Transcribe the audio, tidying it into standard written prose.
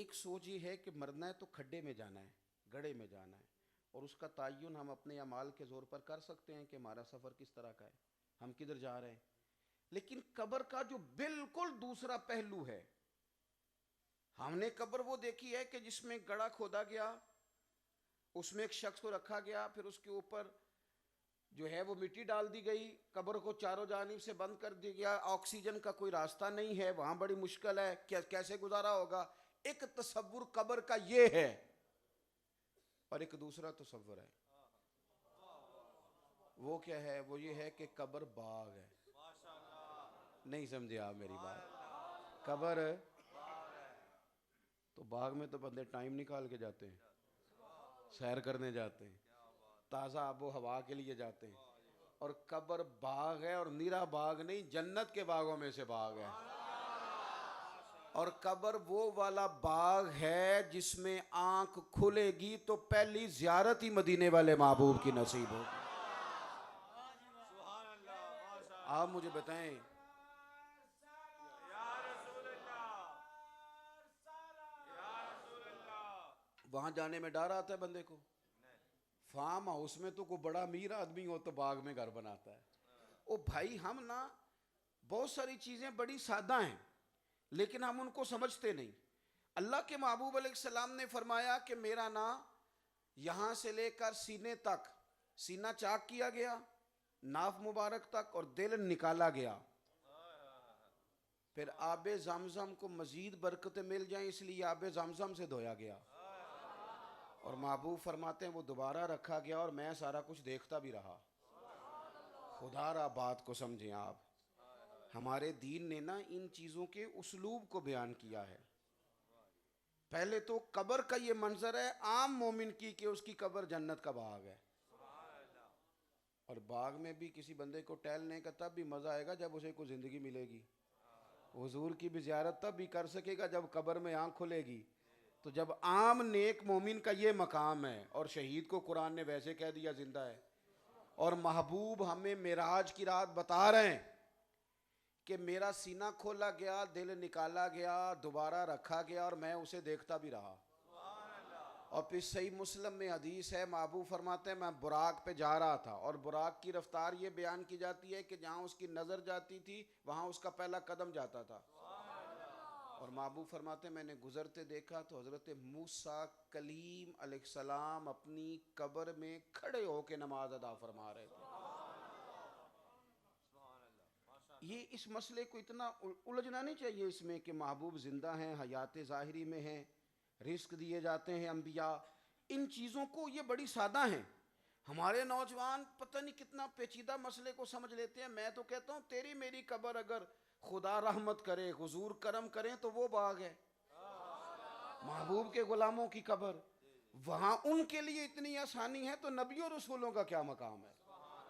ایک سوچ یہ ہے کہ مرنا ہے تو کھڈے میں جانا ہے، گڑھے میں جانا ہے، اور اس کا تعین ہم اپنے اعمال کے زور پر کر سکتے ہیں کہ ہمارا سفر کس طرح کا ہے، ہم کدھر جا رہے ہیں۔ لیکن قبر کا جو بالکل دوسرا پہلو ہے، ہم نے قبر وہ دیکھی ہے کہ جس میں گڑھا کھودا گیا، اس میں ایک شخص کو رکھا گیا، پھر اس کے اوپر جو ہے وہ مٹی ڈال دی گئی، قبر کو چاروں جانب سے بند کر دیا گیا، آکسیجن کا کوئی راستہ نہیں ہے، وہاں بڑی مشکل ہے، کیسے گزارا ہوگا۔ ایک تصور قبر کا یہ ہے، اور ایک دوسرا تصور ہے، وہ کیا ہے؟ وہ یہ ہے کہ قبر باغ ہے۔ نہیں سمجھے آپ میری بات؟ قبر تو باغ میں تو بندے ٹائم نکال کے جاتے ہیں، سیر کرنے جاتے ہیں، تازہ آب و ہوا کے لیے جاتے ہیں، اور قبر باغ ہے، اور نیرا باغ نہیں، جنت کے باغوں میں سے باغ ہے۔ اور قبر وہ والا باغ ہے جس میں آنکھ کھلے گی تو پہلی زیارت ہی مدینے والے محبوب کی نصیب ہوگی۔ آپ مجھے بتائیں، وہاں جانے میں ڈر آتا ہے بندے کو؟ فارم ہاؤس میں تو کوئی بڑا امیر آدمی ہو تو باغ میں گھر بناتا ہے۔ او بھائی، ہم نا بہت ساری چیزیں بڑی سادہ ہیں لیکن ہم ان کو سمجھتے نہیں۔ اللہ کے محبوب علیہ السلام نے فرمایا کہ میرا نا یہاں سے لے کر سینے تک، سینہ چاک کیا گیا، ناف مبارک تک، اور دل نکالا گیا، پھر آب زمزم کو مزید برکتیں مل جائیں اس لیے آب زمزم سے دھویا گیا، اور محبوب فرماتے ہیں وہ دوبارہ رکھا گیا اور میں سارا کچھ دیکھتا بھی رہا۔ خدا را بات کو سمجھیں آپ، ہمارے دین نے نا ان چیزوں کے اسلوب کو بیان کیا ہے۔ پہلے تو قبر کا یہ منظر ہے عام مومن کی کہ اس کی قبر جنت کا باغ ہے، اور باغ میں بھی کسی بندے کو ٹہلنے کا تب بھی مزہ آئے گا جب اسے کوئی زندگی ملے گی۔ حضور کی بھی زیارت تب بھی کر سکے گا جب قبر میں آنکھ کھلے گی۔ تو جب عام نیک مومن کا یہ مقام ہے، اور شہید کو قرآن نے ویسے کہہ دیا زندہ ہے، اور محبوب ہمیں معراج کی رات بتا رہے ہیں کہ میرا سینہ کھولا گیا، دل نکالا گیا، دوبارہ رکھا گیا، اور میں اسے دیکھتا بھی رہا۔ اور پھر صحیح مسلم میں حدیث ہے، محبوب فرماتے ہیں میں براق پہ جا رہا تھا، اور براق کی رفتار یہ بیان کی جاتی ہے کہ جہاں اس کی نظر جاتی تھی وہاں اس کا پہلا قدم جاتا تھا، اور محبوب فرماتے ہیں میں نے گزرتے دیکھا تو حضرت موسیٰ کلیم علیہ السلام اپنی قبر میں کھڑے ہو کے نماز ادا فرما رہے تھے۔ یہ اس مسئلے کو اتنا الجھنا نہیں چاہیے اس میں کہ محبوب زندہ ہیں، حیات ظاہری میں ہیں، رزق دیے جاتے ہیں انبیاء، ان چیزوں کو یہ بڑی سادہ ہیں۔ ہمارے نوجوان پتہ نہیں کتنا پیچیدہ مسئلے کو سمجھ لیتے ہیں۔ میں تو کہتا ہوں تیری میری قبر اگر خدا رحمت کرے، حضور کرم کریں تو وہ باغ ہے، محبوب کے غلاموں کی قبر، وہاں ان کے لیے اتنی آسانی ہے تو نبیوں رسولوں کا کیا مقام ہے؟